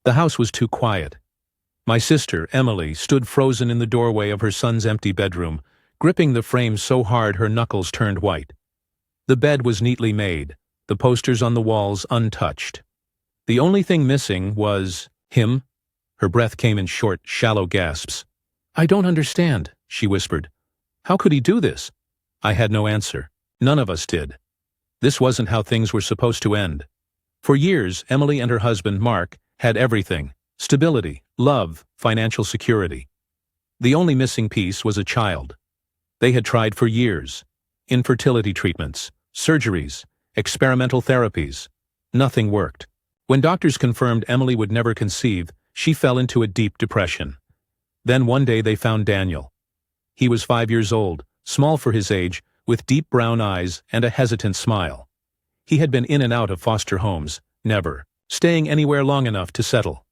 The house was too quiet. My sister, Emily, stood frozen in the doorway of her son's empty bedroom, gripping the frame so hard her knuckles turned white. The bed was neatly made, the posters on the walls untouched. The only thing missing was him. Her breath came in short, shallow gasps. "I don't understand," she whispered. "How could he do this?" I had no answer. None of us did. This wasn't how things were supposed to end. For years, Emily and her husband, Mark, had everything: stability, love, financial security. The only missing piece was a child. They had tried for years. Infertility treatments, surgeries, experimental therapies. Nothing worked. When doctors confirmed Emily would never conceive, she fell into a deep depression. Then one day they found Daniel. He was 5 years old, small for his age, with deep brown eyes and a hesitant smile. He had been in and out of foster homes, never staying anywhere long enough to settle.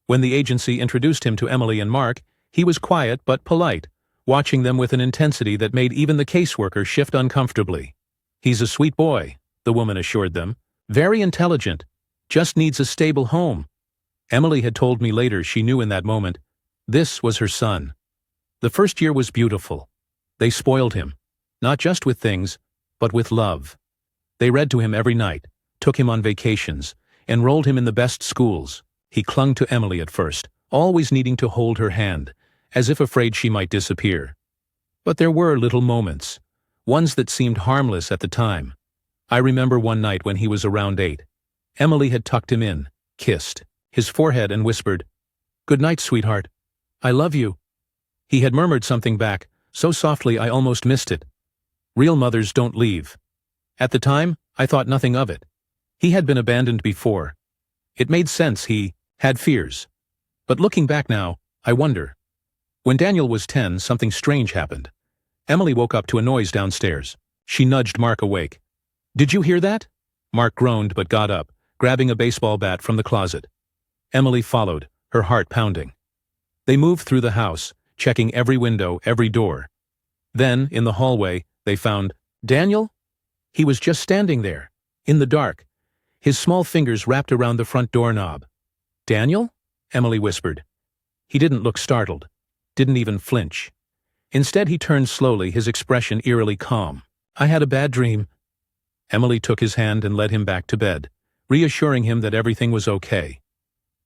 When the agency introduced him to Emily and Mark, he was quiet but polite, watching them with an intensity that made even the caseworker shift uncomfortably. "He's a sweet boy," the woman assured them. "Very intelligent. Just needs a stable home." Emily had told me later she knew in that moment, this was her son. The first year was beautiful. They spoiled him, not just with things, but with love. They read to him every night, took him on vacations, enrolled him in the best schools. He clung to Emily at first, always needing to hold her hand, as if afraid she might disappear. But there were little moments, ones that seemed harmless at the time. I remember one night when he was around 8. Emily had tucked him in, kissed his forehead and whispered, "Good night, sweetheart. I love you." He had murmured something back, so softly I almost missed it. Real mothers don't leave. At the time, I thought nothing of it. He had been abandoned before. It made sense he had fears. But looking back now, I wonder. When Daniel was 10, something strange happened. Emily woke up to a noise downstairs. She nudged Mark awake. "Did you hear that?" Mark groaned but got up, grabbing a baseball bat from the closet. Emily followed, her heart pounding. They moved through the house, checking every window, every door. Then, in the hallway, they found Daniel. He was just standing there, in the dark, his small fingers wrapped around the front doorknob. "Daniel?" Emily whispered. He didn't look startled, didn't even flinch. Instead, he turned slowly, his expression eerily calm. "I had a bad dream." Emily took his hand and led him back to bed, reassuring him that everything was okay.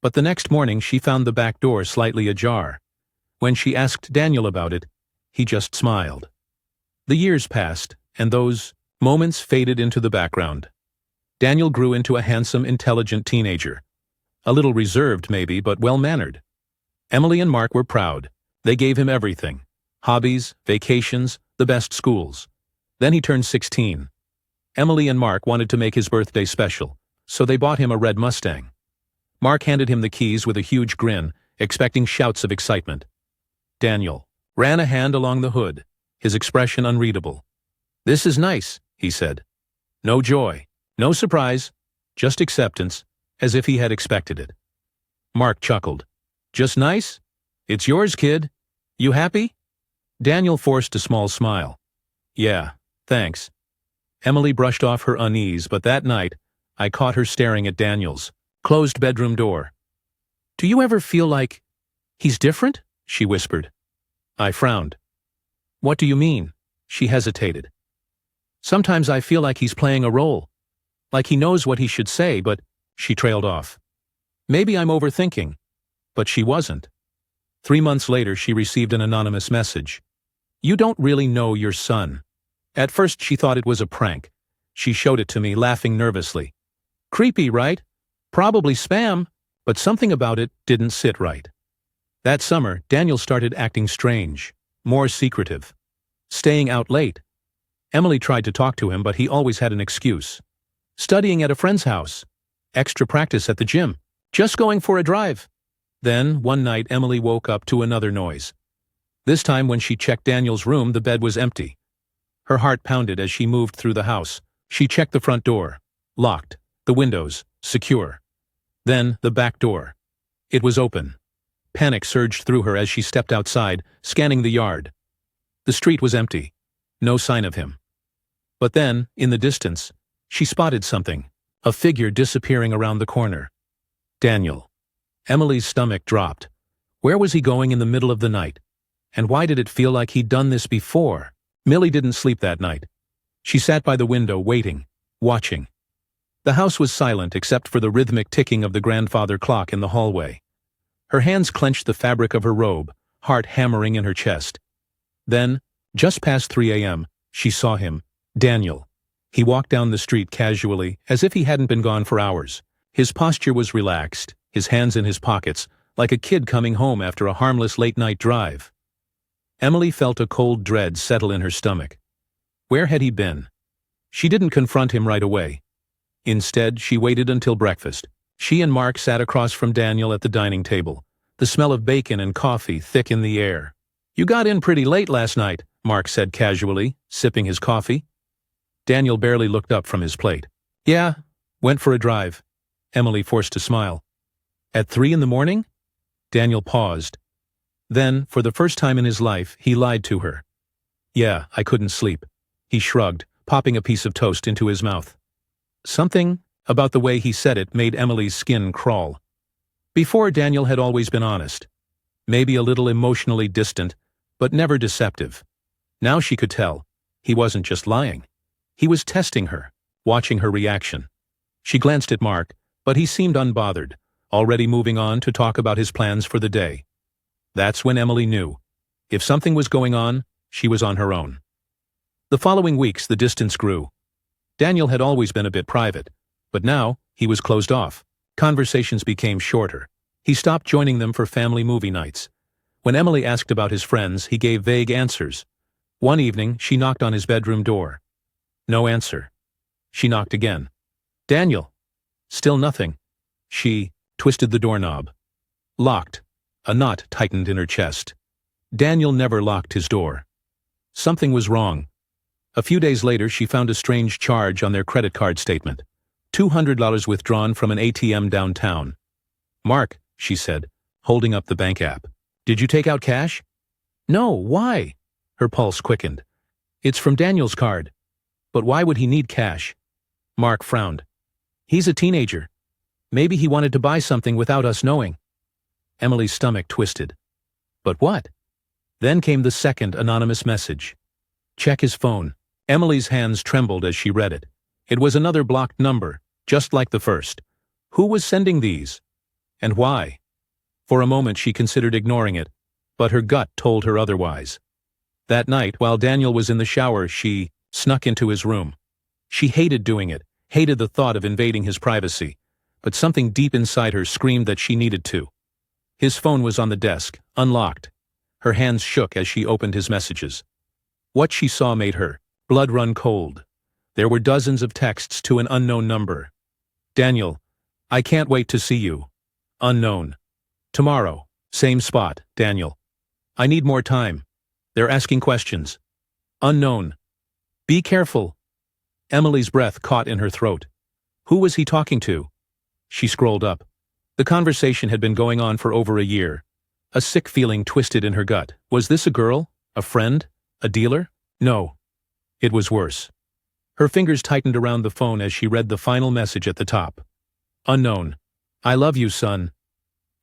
But the next morning she found the back door slightly ajar. When she asked Daniel about it, he just smiled. The years passed, and those moments faded into the background. Daniel grew into a handsome, intelligent teenager. A little reserved, maybe, but well-mannered. Emily and Mark were proud. They gave him everything: hobbies, vacations, the best schools. Then he turned 16. Emily and Mark wanted to make his birthday special, so they bought him a red Mustang. Mark handed him the keys with a huge grin, expecting shouts of excitement. Daniel ran a hand along the hood, his expression unreadable. "This is nice," he said. No joy, no surprise, just acceptance, as if he had expected it. Mark chuckled. "Just nice? It's yours, kid. You happy?" Daniel forced a small smile. "Yeah, thanks." Emily brushed off her unease, but that night, I caught her staring at Daniel's closed bedroom door. "Do you ever feel like he's different?" she whispered. I frowned. "What do you mean?" She hesitated. "Sometimes I feel like he's playing a role. Like he knows what he should say, but—" She trailed off. Maybe I'm overthinking. But she wasn't. 3 months later, she received an anonymous message. "You don't really know your son." At first she thought it was a prank. She showed it to me, laughing nervously. Creepy, right? Probably spam, but something about it didn't sit right. That summer, Daniel started acting strange, more secretive. Staying out late. Emily tried to talk to him, but he always had an excuse. Studying at a friend's house. Extra practice at the gym. Just going for a drive. Then, one night, Emily woke up to another noise. This time, when she checked Daniel's room, the bed was empty. Her heart pounded as she moved through the house. She checked the front door. Locked. The windows. Secure. Then, the back door. It was open. Panic surged through her as she stepped outside, scanning the yard. The street was empty. No sign of him. But then, in the distance, she spotted something. A figure disappearing around the corner. Daniel. Emily's stomach dropped. Where was he going in the middle of the night? And why did it feel like he'd done this before? Millie didn't sleep that night. She sat by the window, waiting, watching. The house was silent except for the rhythmic ticking of the grandfather clock in the hallway. Her hands clenched the fabric of her robe, heart hammering in her chest. Then, just past 3 a.m., she saw him, Daniel. He walked down the street casually, as if he hadn't been gone for hours. His posture was relaxed, his hands in his pockets, like a kid coming home after a harmless late-night drive. Emily felt a cold dread settle in her stomach. Where had he been? She didn't confront him right away. Instead, she waited until breakfast. She and Mark sat across from Daniel at the dining table, the smell of bacon and coffee thick in the air. "You got in pretty late last night," Mark said casually, sipping his coffee. Daniel barely looked up from his plate. "Yeah, went for a drive." Emily forced a smile. "At 3 in the morning?" Daniel paused. Then, for the first time in his life, he lied to her. "Yeah, I couldn't sleep." He shrugged, popping a piece of toast into his mouth. Something about the way he said it made Emily's skin crawl. Before, Daniel had always been honest. Maybe a little emotionally distant, but never deceptive. Now she could tell. He wasn't just lying. He was testing her, watching her reaction. She glanced at Mark, but he seemed unbothered, already moving on to talk about his plans for the day. That's when Emily knew. If something was going on, she was on her own. The following weeks, the distance grew. Daniel had always been a bit private, but now he was closed off. Conversations became shorter. He stopped joining them for family movie nights. When Emily asked about his friends, he gave vague answers. One evening, she knocked on his bedroom door. No answer. She knocked again. "Daniel." Still nothing. She twisted the doorknob. Locked. A knot tightened in her chest. Daniel never locked his door. Something was wrong. A few days later, she found a strange charge on their credit card statement. $200 withdrawn from an ATM downtown. "Mark," she said, holding up the bank app. "Did you take out cash?" "No, why?" Her pulse quickened. "It's from Daniel's card." "But why would he need cash?" Mark frowned. "He's a teenager. Maybe he wanted to buy something without us knowing." Emily's stomach twisted. But what? Then came the second anonymous message. "Check his phone." Emily's hands trembled as she read it. It was another blocked number, just like the first. Who was sending these? And why? For a moment she considered ignoring it, but her gut told her otherwise. That night, while Daniel was in the shower, she snuck into his room. She hated doing it, hated the thought of invading his privacy, but something deep inside her screamed that she needed to. His phone was on the desk, unlocked. Her hands shook as she opened his messages. What she saw made her blood run cold. There were dozens of texts to an unknown number. "Daniel, I can't wait to see you." Unknown. "Tomorrow, same spot, Daniel. I need more time. They're asking questions." Unknown. "Be careful." Emily's breath caught in her throat. Who was he talking to? She scrolled up. The conversation had been going on for over a year. A sick feeling twisted in her gut. Was this a girl? A friend? A dealer? No. It was worse. Her fingers tightened around the phone as she read the final message at the top. Unknown. "I love you, son."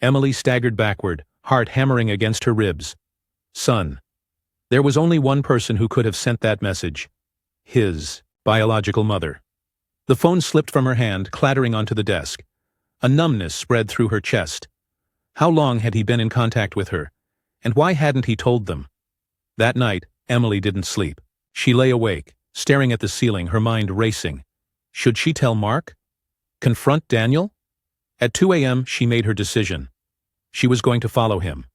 Emily staggered backward, heart hammering against her ribs. Son. There was only one person who could have sent that message. His biological mother. The phone slipped from her hand, clattering onto the desk. A numbness spread through her chest. How long had he been in contact with her? And why hadn't he told them? That night, Emily didn't sleep. She lay awake, staring at the ceiling, her mind racing. Should she tell Mark? Confront Daniel? At 2 a.m., she made her decision. She was going to follow him.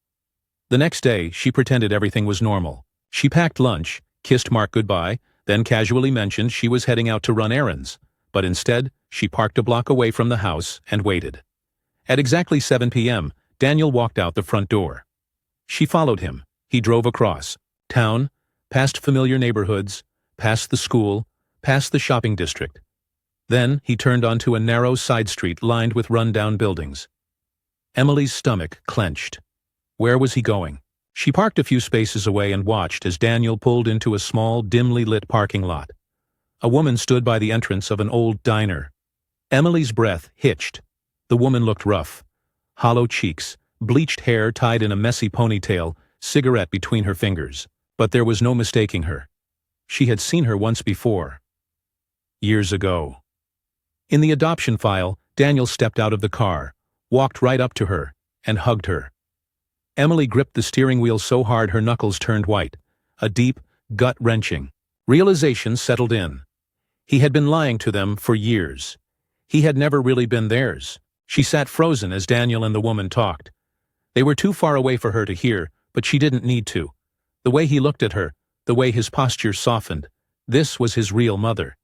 The next day, she pretended everything was normal. She packed lunch, kissed Mark goodbye, then casually mentioned she was heading out to run errands. But instead, she parked a block away from the house and waited. At exactly 7 p.m., Daniel walked out the front door. She followed him. He drove across town, past familiar neighborhoods, past the school, past the shopping district. Then he turned onto a narrow side street lined with run-down buildings. Emily's stomach clenched. Where was he going? She parked a few spaces away and watched as Daniel pulled into a small, dimly lit parking lot. A woman stood by the entrance of an old diner. Emily's breath hitched. The woman looked rough. hollow cheeks, bleached hair tied in a messy ponytail, cigarette between her fingers. But there was no mistaking her. She had seen her once before. Years ago. In the adoption file, Daniel stepped out of the car, walked right up to her, and hugged her. Emily gripped the steering wheel so hard her knuckles turned white. A deep, gut-wrenching realization settled in. He had been lying to them for years. He had never really been theirs. She sat frozen as Daniel and the woman talked. They were too far away for her to hear, but she didn't need to. The way he looked at her, the way his posture softened, this was his real mother.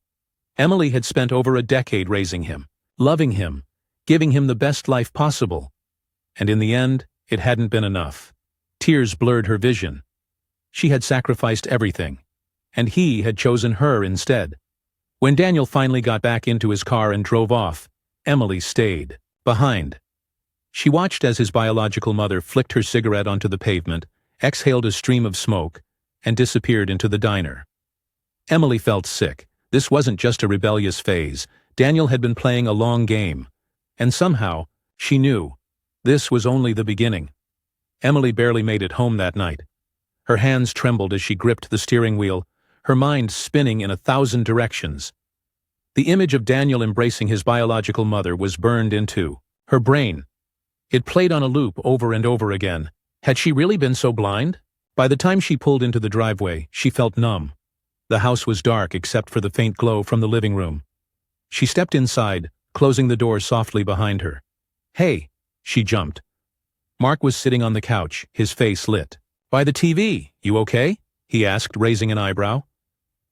Emily had spent over a decade raising him, loving him, giving him the best life possible. And in the end, it hadn't been enough. Tears blurred her vision. She had sacrificed everything, and he had chosen her instead. When Daniel finally got back into his car and drove off, Emily stayed behind. She watched as his biological mother flicked her cigarette onto the pavement, exhaled a stream of smoke, and disappeared into the diner. Emily felt sick. This wasn't just a rebellious phase. Daniel had been playing a long game. And somehow, she knew, this was only the beginning. Emily barely made it home that night. Her hands trembled as she gripped the steering wheel, her mind spinning in 1,000 directions. The image of Daniel embracing his biological mother was burned into her brain. It played on a loop over and over again. Had she really been so blind? By the time she pulled into the driveway, she felt numb. The house was dark except for the faint glow from the living room. She stepped inside, closing the door softly behind her. "Hey!" She jumped. Mark was sitting on the couch, his face lit. "By the TV, you okay?" he asked, raising an eyebrow.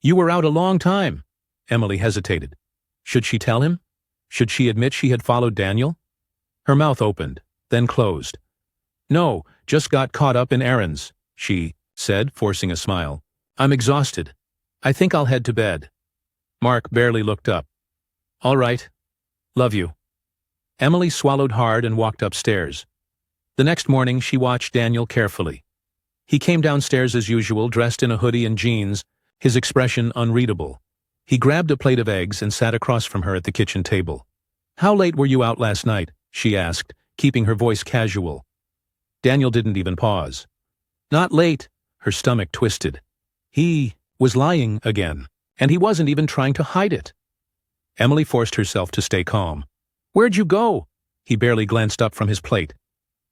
"You were out a long time." Emily hesitated. Should she tell him? Should she admit she had followed Daniel? Her mouth opened, then closed. "No, just got caught up in errands," she said, forcing a smile. "I'm exhausted. I think I'll head to bed." Mark barely looked up. "All right. Love you." Emily swallowed hard and walked upstairs. The next morning, she watched Daniel carefully. He came downstairs as usual, dressed in a hoodie and jeans, his expression unreadable. He grabbed a plate of eggs and sat across from her at the kitchen table. "How late were you out last night?" she asked, keeping her voice casual. Daniel didn't even pause. "Not late." Her stomach twisted. He was lying again, and he wasn't even trying to hide it. Emily forced herself to stay calm. "Where'd you go?" He barely glanced up from his plate.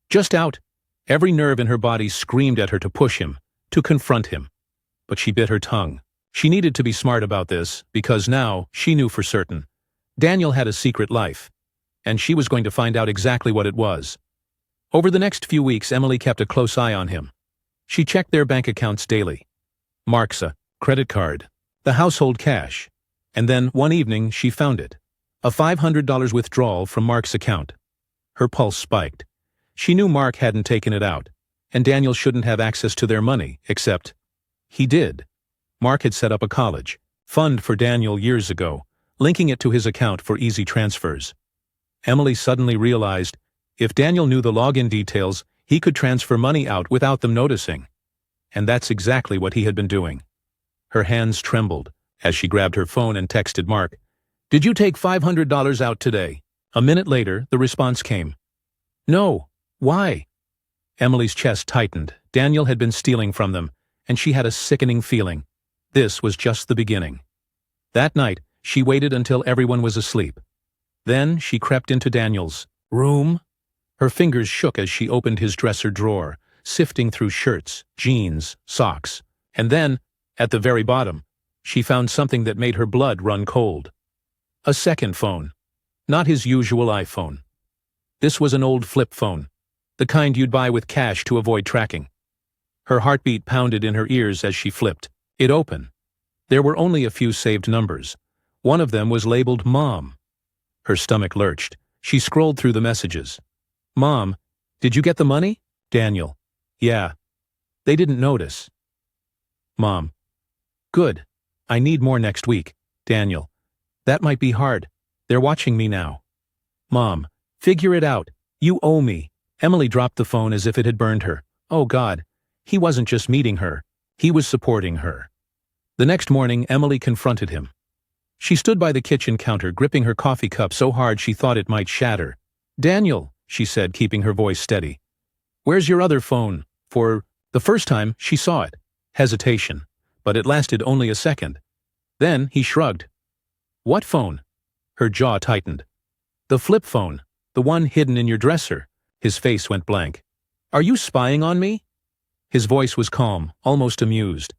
"Just out." Every nerve in her body screamed at her to push him, to confront him. But she bit her tongue. She needed to be smart about this, because now she knew for certain. Daniel had a secret life, and she was going to find out exactly what it was. Over the next few weeks, Emily kept a close eye on him. She checked their bank accounts daily. Mark's credit card, the household cash, and then one evening she found it. A $500 withdrawal from Mark's account. Her pulse spiked. She knew Mark hadn't taken it out, and Daniel shouldn't have access to their money, except he did. Mark had set up a college fund for Daniel years ago, linking it to his account for easy transfers. Emily suddenly realized, if Daniel knew the login details, he could transfer money out without them noticing. And that's exactly what he had been doing. Her hands trembled as she grabbed her phone and texted Mark, "Did you take $500 out today?" A minute later, the response came. "No. Why?" Emily's chest tightened. Daniel had been stealing from them, and she had a sickening feeling. This was just the beginning. That night, she waited until everyone was asleep. Then she crept into Daniel's room. Her fingers shook as she opened his dresser drawer, sifting through shirts, jeans, socks. And then, at the very bottom, she found something that made her blood run cold. A second phone. Not his usual iPhone. This was an old flip phone, the kind you'd buy with cash to avoid tracking. Her heartbeat pounded in her ears as she flipped it open. There were only a few saved numbers. One of them was labeled Mom. Her stomach lurched. She scrolled through the messages. "Mom, did you get the money?" Daniel. "Yeah. They didn't notice." Mom. "Good. I need more next week." Daniel. "That might be hard. They're watching me now." Mom. "Figure it out. You owe me." Emily dropped the phone as if it had burned her. Oh God. He wasn't just meeting her. He was supporting her. The next morning, Emily confronted him. She stood by the kitchen counter, gripping her coffee cup so hard she thought it might shatter. "Daniel," she said, keeping her voice steady. "Where's your other phone?" For the first time, she saw it. Hesitation. But it lasted only a second. Then he shrugged. "What phone?" Her jaw tightened. "The flip phone. The one hidden in your dresser." His face went blank. "Are you spying on me?" His voice was calm, almost amused.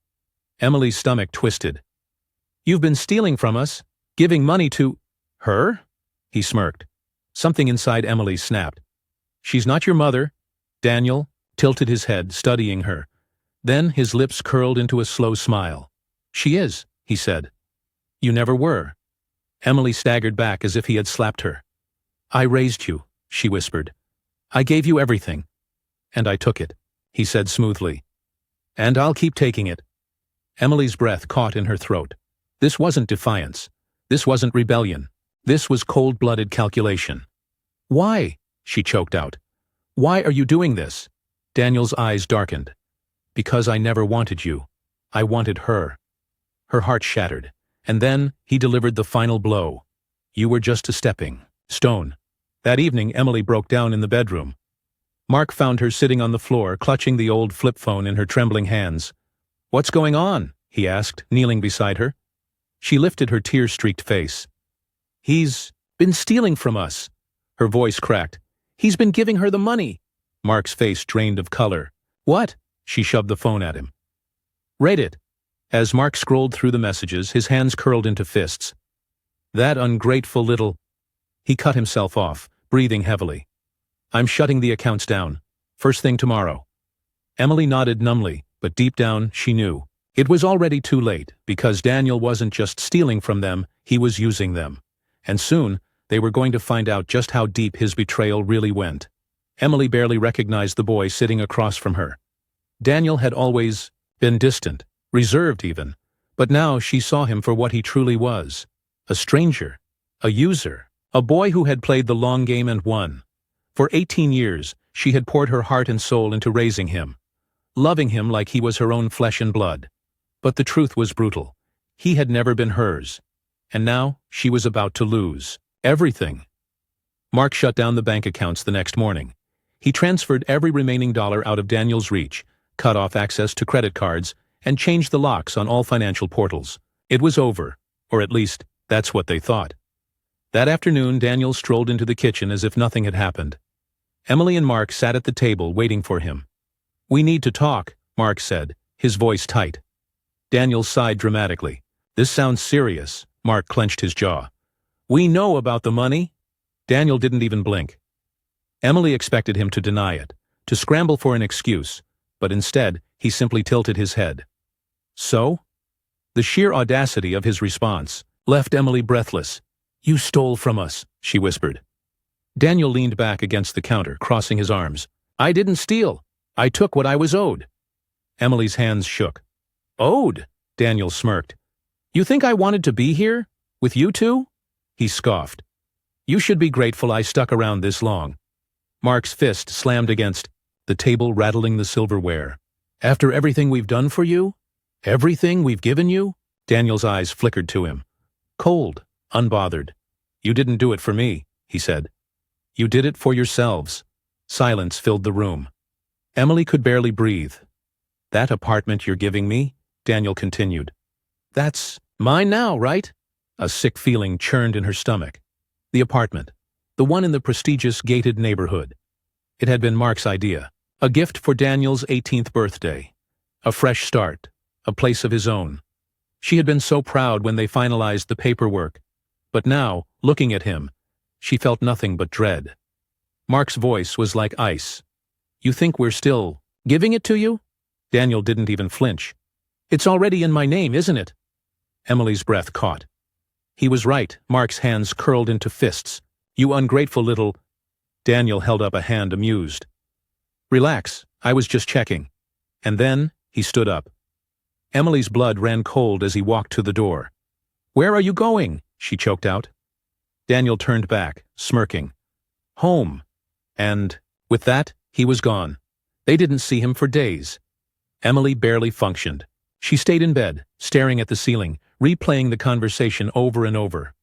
Emily's stomach twisted. "You've been stealing from us, giving money to her?" He smirked. Something inside Emily snapped. "She's not your mother." Daniel tilted his head, studying her. Then his lips curled into a slow smile. "She is," he said. "You never were." Emily staggered back as if he had slapped her. "I raised you," she whispered. "I gave you everything." "And I took it," he said smoothly. "And I'll keep taking it." Emily's breath caught in her throat. This wasn't defiance. This wasn't rebellion. This was cold-blooded calculation. "Why?" she choked out. "Why are you doing this?" Daniel's eyes darkened. "Because I never wanted you. I wanted her." Her heart shattered. And then he delivered the final blow. "You were just a stepping stone." That evening, Emily broke down in the bedroom. Mark found her sitting on the floor, clutching the old flip phone in her trembling hands. "What's going on?" he asked, kneeling beside her. She lifted her tear-streaked face. "He's been stealing from us." Her voice cracked. "He's been giving her the money." Mark's face drained of color. "What?" She shoved the phone at him. "Read it." As Mark scrolled through the messages, his hands curled into fists. "That ungrateful little—" He cut himself off, breathing heavily. "I'm shutting the accounts down. First thing tomorrow." Emily nodded numbly, but deep down she knew. It was already too late, because Daniel wasn't just stealing from them, he was using them. And soon, they were going to find out just how deep his betrayal really went. Emily barely recognized the boy sitting across from her. Daniel had always been distant, reserved even, but now she saw him for what he truly was. A stranger, a user, a boy who had played the long game and won. For 18 years, she had poured her heart and soul into raising him, loving him like he was her own flesh and blood. But the truth was brutal. He had never been hers. And now, she was about to lose everything. Mark shut down the bank accounts the next morning. He transferred every remaining dollar out of Daniel's reach, cut off access to credit cards, and changed the locks on all financial portals. It was over, or at least, that's what they thought. That afternoon, Daniel strolled into the kitchen as if nothing had happened. Emily and Mark sat at the table waiting for him. "We need to talk," Mark said, his voice tight. Daniel sighed dramatically. "This sounds serious." Mark clenched his jaw. "We know about the money." Daniel didn't even blink. Emily expected him to deny it, to scramble for an excuse, but instead, he simply tilted his head. "So?" The sheer audacity of his response left Emily breathless. "You stole from us," she whispered. Daniel leaned back against the counter, crossing his arms. "I didn't steal. I took what I was owed." Emily's hands shook. "Owed?" Daniel smirked. "You think I wanted to be here? With you two?" He scoffed. "You should be grateful I stuck around this long." Mark's fist slammed against the table, rattling the silverware. "After everything we've done for you? Everything we've given you?" Daniel's eyes flickered to him. Cold, unbothered. "You didn't do it for me," he said. "You did it for yourselves." Silence filled the room. Emily could barely breathe. "That apartment you're giving me?" Daniel continued. "That's mine now, right?" A sick feeling churned in her stomach. The apartment. The one in the prestigious gated neighborhood. It had been Mark's idea. A gift for Daniel's 18th birthday. A fresh start. A place of his own. She had been so proud when they finalized the paperwork. But now, looking at him, she felt nothing but dread. Mark's voice was like ice. "You think we're still giving it to you?" Daniel didn't even flinch. "It's already in my name, isn't it?" Emily's breath caught. He was right. Mark's hands curled into fists. "You ungrateful little—" Daniel held up a hand, amused. "Relax, I was just checking." And then, he stood up. Emily's blood ran cold as he walked to the door. "Where are you going?" she choked out. Daniel turned back, smirking. "Home." And, with that, he was gone. They didn't see him for days. Emily barely functioned. She stayed in bed, staring at the ceiling, replaying the conversation over and over.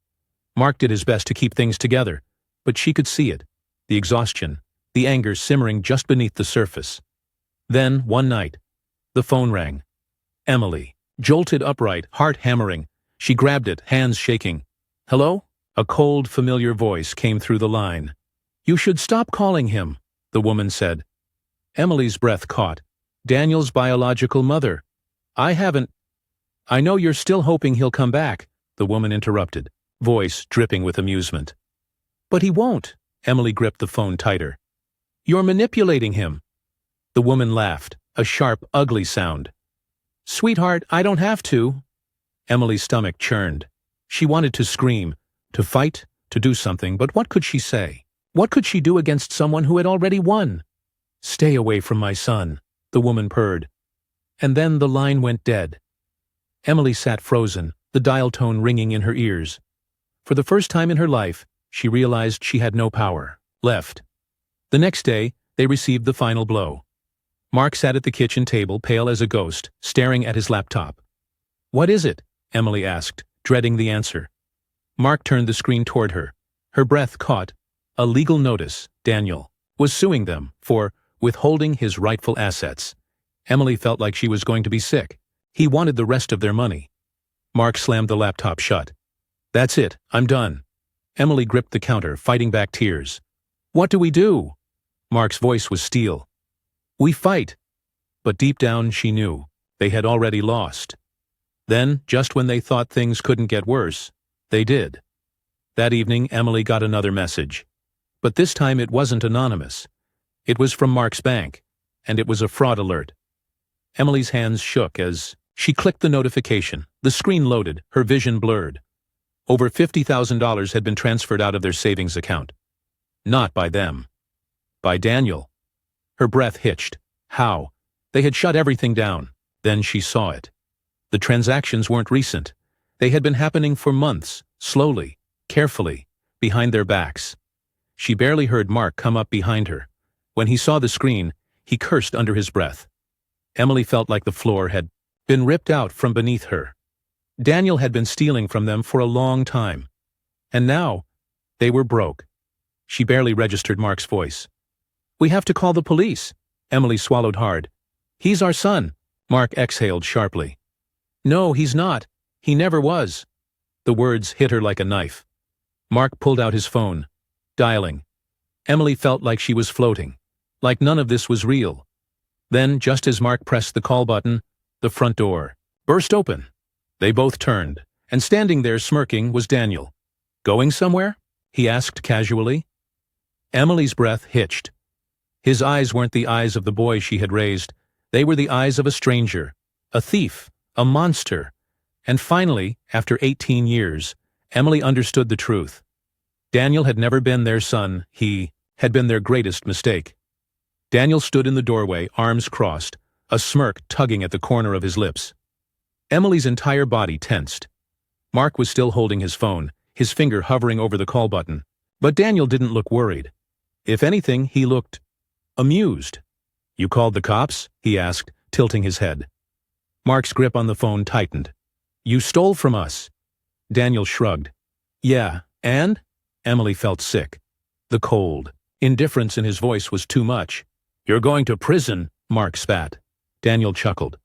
Mark did his best to keep things together, but she could see it. The exhaustion, the anger simmering just beneath the surface. Then, one night, the phone rang. Emily, jolted upright, heart hammering. She grabbed it, hands shaking. "Hello?" A cold, familiar voice came through the line. "You should stop calling him," the woman said. Emily's breath caught. "Daniel's biological mother. I know you're still hoping he'll come back," the woman interrupted, voice dripping with amusement. "But he won't." Emily gripped the phone tighter. "You're manipulating him." The woman laughed, a sharp, ugly sound. "Sweetheart, I don't have to." Emily's stomach churned. She wanted to scream, to fight, to do something, but what could she say? What could she do against someone who had already won? "Stay away from my son," the woman purred. And then the line went dead. Emily sat frozen, the dial tone ringing in her ears. For the first time in her life, she realized she had no power left. The next day, they received the final blow. Mark sat at the kitchen table, pale as a ghost, staring at his laptop. "What is it?" Emily asked, dreading the answer. Mark turned the screen toward her. Her breath caught. A legal notice. Daniel was suing them for withholding his rightful assets. Emily felt like she was going to be sick. He wanted the rest of their money. Mark slammed the laptop shut. "That's it, I'm done." Emily gripped the counter, fighting back tears. "What do we do?" Mark's voice was steel. "We fight." But deep down she knew they had already lost. Then, just when they thought things couldn't get worse, they did. That evening, Emily got another message. But this time it wasn't anonymous. It was from Mark's bank, and it was a fraud alert. Emily's hands shook as she clicked the notification. The screen loaded, her vision blurred. Over $50,000 had been transferred out of their savings account. Not by them. By Daniel. Her breath hitched. How? They had shut everything down. Then she saw it. The transactions weren't recent. They had been happening for months, slowly, carefully, behind their backs. She barely heard Mark come up behind her. When he saw the screen, he cursed under his breath. Emily felt like the floor had been ripped out from beneath her. Daniel had been stealing from them for a long time. And now, they were broke. She barely registered Mark's voice. "We have to call the police." Emily swallowed hard. "He's our son." Mark exhaled sharply. "No, he's not. He never was." The words hit her like a knife. Mark pulled out his phone, dialing. Emily felt like she was floating, like none of this was real. Then, just as Mark pressed the call button, the front door burst open. They both turned, and standing there smirking was Daniel. "Going somewhere?" he asked casually. Emily's breath hitched. His eyes weren't the eyes of the boy she had raised. They were the eyes of a stranger, a thief, a monster. And finally, after 18 years, Emily understood the truth. Daniel had never been their son. He had been their greatest mistake. Daniel stood in the doorway, arms crossed, a smirk tugging at the corner of his lips. Emily's entire body tensed. Mark was still holding his phone, his finger hovering over the call button. But Daniel didn't look worried. If anything, he looked amused. "You called the cops?" he asked, tilting his head. Mark's grip on the phone tightened. "You stole from us." Daniel shrugged. "Yeah, and?" Emily felt sick. The cold, indifference in his voice was too much. "You're going to prison," Mark spat. Daniel chuckled.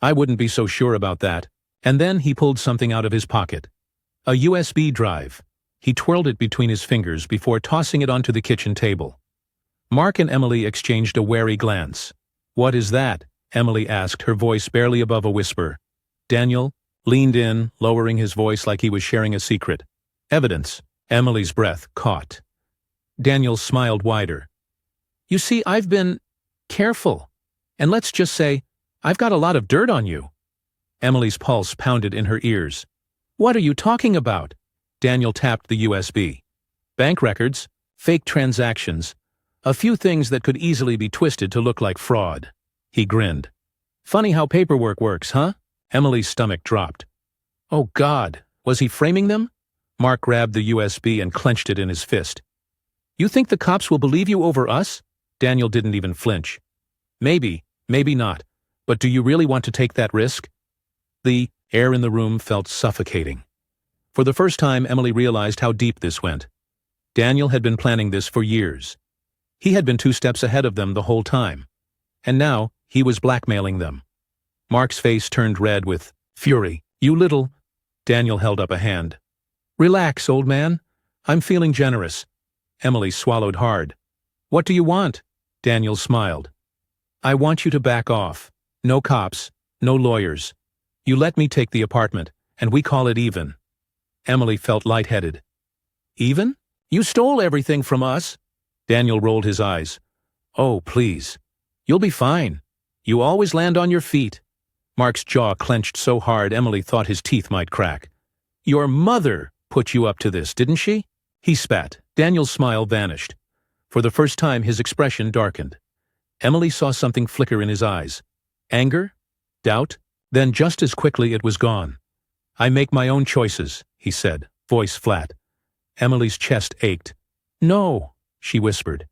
"I wouldn't be so sure about that." And then he pulled something out of his pocket. A USB drive. He twirled it between his fingers before tossing it onto the kitchen table. Mark and Emily exchanged a wary glance. "What is that?" Emily asked, her voice barely above a whisper. Daniel leaned in, lowering his voice like he was sharing a secret. "Evidence." Emily's breath caught. Daniel smiled wider. "You see, I've been careful. And let's just say, I've got a lot of dirt on you." Emily's pulse pounded in her ears. "What are you talking about?" Daniel tapped the USB. "Bank records, fake transactions, a few things that could easily be twisted to look like fraud." He grinned. "Funny how paperwork works, huh?" Emily's stomach dropped. Oh God, was he framing them? Mark grabbed the USB and clenched it in his fist. "You think the cops will believe you over us?" Daniel didn't even flinch. "Maybe, maybe not. But do you really want to take that risk?" The air in the room felt suffocating. For the first time, Emily realized how deep this went. Daniel had been planning this for years. He had been 2 steps ahead of them the whole time. And now, he was blackmailing them. Mark's face turned red with fury. "You little—" Daniel held up a hand. "Relax, old man. I'm feeling generous." Emily swallowed hard. "What do you want?" Daniel smiled. "I want you to back off. No cops, no lawyers. You let me take the apartment, and we call it even." Emily felt lightheaded. "Even? You stole everything from us." Daniel rolled his eyes. "Oh, please. You'll be fine. You always land on your feet." Mark's jaw clenched so hard Emily thought his teeth might crack. "Your mother put you up to this, didn't she?" He spat. Daniel's smile vanished. For the first time his expression darkened. Emily saw something flicker in his eyes. Anger? Doubt? Then just as quickly it was gone. "I make my own choices," he said, voice flat. Emily's chest ached. "No," she whispered.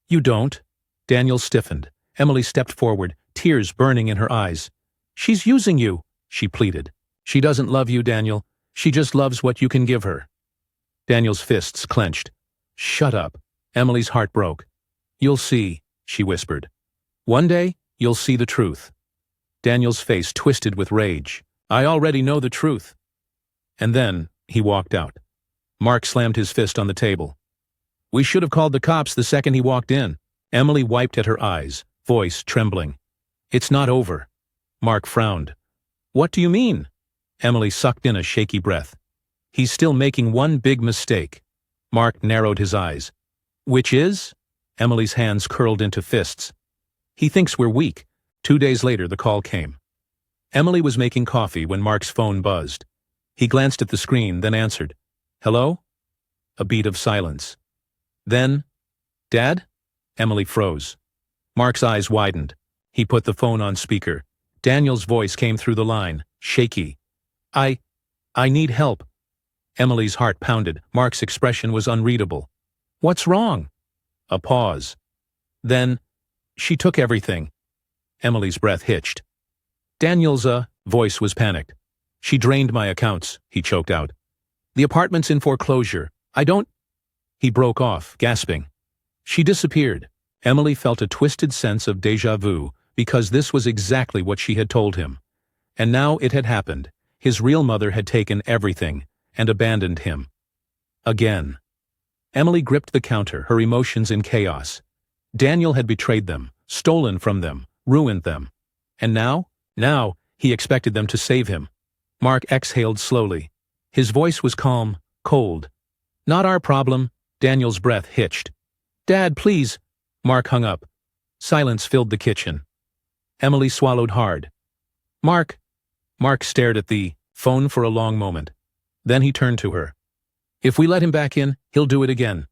"You don't." Daniel stiffened. Emily stepped forward, tears burning in her eyes. "She's using you," she pleaded. "She doesn't love you, Daniel. She just loves what you can give her." Daniel's fists clenched. "Shut up." Emily's heart broke. "You'll see," she whispered. "One day, you'll see the truth." Daniel's face twisted with rage. "I already know the truth." And then, he walked out. Mark slammed his fist on the table. "We should have called the cops the second he walked in." Emily wiped at her eyes, voice trembling. "It's not over." Mark frowned. "What do you mean?" Emily sucked in a shaky breath. "He's still making one big mistake." Mark narrowed his eyes. "Which is?" Emily's hands curled into fists. "He thinks we're weak." 2 days later the call came. Emily was making coffee when Mark's phone buzzed. He glanced at the screen, then answered. "Hello?" A beat of silence. Then, "Dad?" Emily froze. Mark's eyes widened. He put the phone on speaker. Daniel's voice came through the line, shaky. I need help." Emily's heart pounded. Mark's expression was unreadable. "What's wrong?" A pause. Then, "She took everything." Emily's breath hitched. Daniel's voice was panicked. "She drained my accounts," he choked out. "The apartment's in foreclosure. I don't—" He broke off, gasping. "She disappeared." Emily felt a twisted sense of déjà vu, because this was exactly what she had told him. And now it had happened. His real mother had taken everything, and abandoned him. Again. Emily gripped the counter, her emotions in chaos. Daniel had betrayed them, stolen from them, ruined them. And now, he expected them to save him. Mark exhaled slowly. His voice was calm, cold. "Not our problem." Daniel's breath hitched. "Dad, please." Mark hung up. Silence filled the kitchen. Emily swallowed hard. "Mark." Mark stared at the phone for a long moment. Then he turned to her. "If we let him back in, he'll do it again."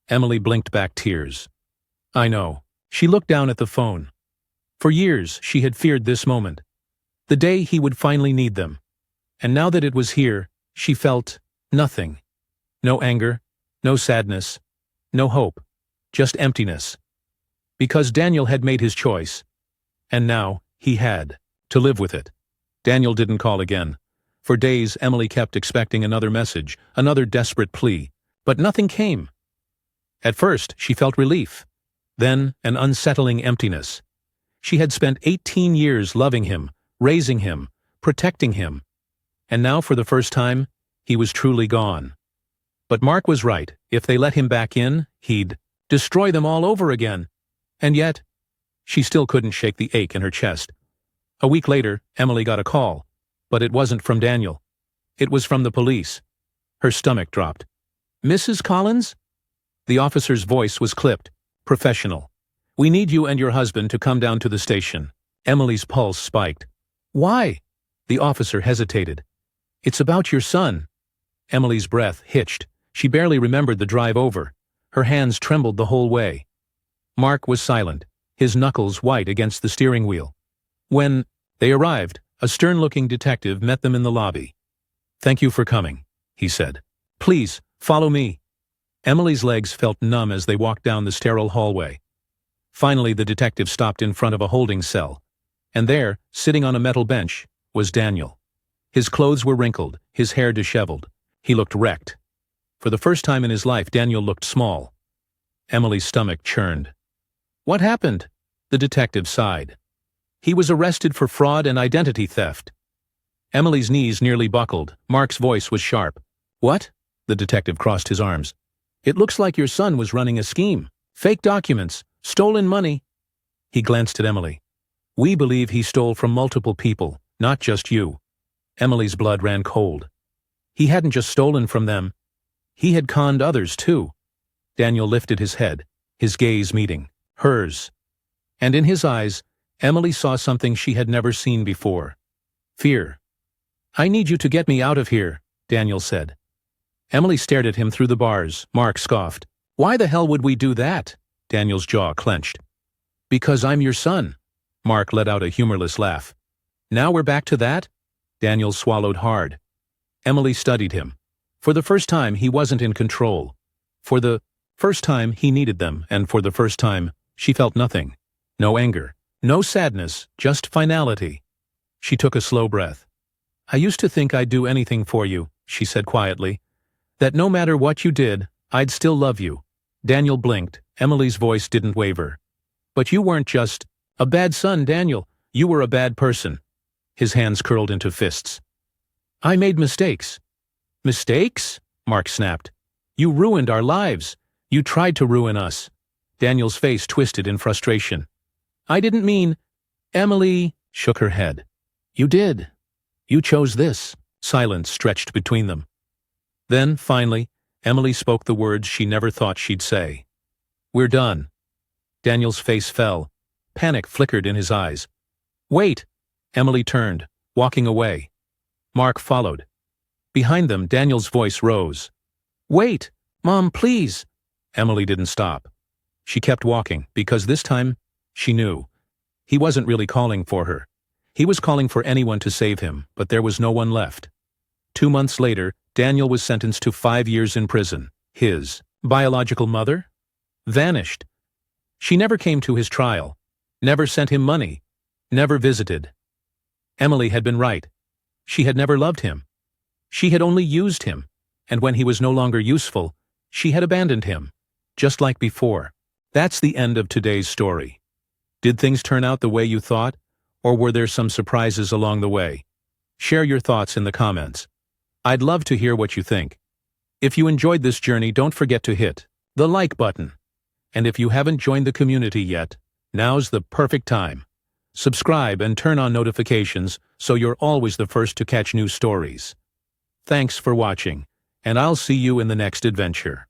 Emily blinked back tears. "I know." She looked down at the phone. For years, she had feared this moment. The day he would finally need them. And now that it was here, she felt nothing. No anger, no sadness, no hope, just emptiness. Because Daniel had made his choice. And now, he had to live with it. Daniel didn't call again. For days, Emily kept expecting another message, another desperate plea. But nothing came. At first, she felt relief. Then, an unsettling emptiness. She had spent 18 years loving him, raising him, protecting him. And now, for the first time, he was truly gone. But Mark was right. If they let him back in, he'd destroy them all over again. And yet, she still couldn't shake the ache in her chest. A week later, Emily got a call. But it wasn't from Daniel. It was from the police. Her stomach dropped. "Mrs. Collins?" The officer's voice was clipped, professional. "We need you and your husband to come down to the station." Emily's pulse spiked. "Why?" The officer hesitated. "It's about your son." Emily's breath hitched. She barely remembered the drive over. Her hands trembled the whole way. Mark was silent, his knuckles white against the steering wheel. When they arrived, a stern-looking detective met them in the lobby. "Thank you for coming," he said. "Please, follow me." Emily's legs felt numb as they walked down the sterile hallway. Finally, the detective stopped in front of a holding cell. And there, sitting on a metal bench, was Daniel. His clothes were wrinkled, his hair disheveled. He looked wrecked. For the first time in his life, Daniel looked small. Emily's stomach churned. What happened? The detective sighed. He was arrested for fraud and identity theft. Emily's knees nearly buckled. Mark's voice was sharp. What? The detective crossed his arms. It looks like your son was running a scheme. Fake documents, stolen money. He glanced at Emily. We believe he stole from multiple people, not just you. Emily's blood ran cold. He hadn't just stolen from them. He had conned others too. Daniel lifted his head, his gaze meeting hers. And in his eyes, Emily saw something she had never seen before. Fear. I need you to get me out of here, Daniel said. Emily stared at him through the bars. Mark scoffed. Why the hell would we do that? Daniel's jaw clenched. Because I'm your son. Mark let out a humorless laugh. Now we're back to that? Daniel swallowed hard. Emily studied him. For the first time, he wasn't in control. For the first time, he needed them, and for the first time, she felt nothing. No anger. No sadness, just finality. She took a slow breath. I used to think I'd do anything for you, she said quietly. That no matter what you did, I'd still love you. Daniel blinked. Emily's voice didn't waver. But you weren't just a bad son, Daniel. You were a bad person. His hands curled into fists. I made mistakes. Mistakes? Mark snapped. You ruined our lives. You tried to ruin us. Daniel's face twisted in frustration. I didn't mean... Emily shook her head. You did. You chose this. Silence stretched between them. Then, finally, Emily spoke the words she never thought she'd say. We're done. Daniel's face fell. Panic flickered in his eyes. Wait! Emily turned, walking away. Mark followed. Behind them, Daniel's voice rose. Wait! Mom, please! Emily didn't stop. She kept walking, because this time, she knew. He wasn't really calling for her. He was calling for anyone to save him, but there was no one left. 2 months later, Daniel was sentenced to 5 years in prison. His biological mother? Vanished. She never came to his trial, never sent him money, never visited. Emily had been right. She had never loved him. She had only used him, and when he was no longer useful, she had abandoned him, just like before. That's the end of today's story. Did things turn out the way you thought, or were there some surprises along the way? Share your thoughts in the comments. I'd love to hear what you think. If you enjoyed this journey, don't forget to hit the like button. And if you haven't joined the community yet, now's the perfect time. Subscribe and turn on notifications so you're always the first to catch new stories. Thanks for watching, and I'll see you in the next adventure.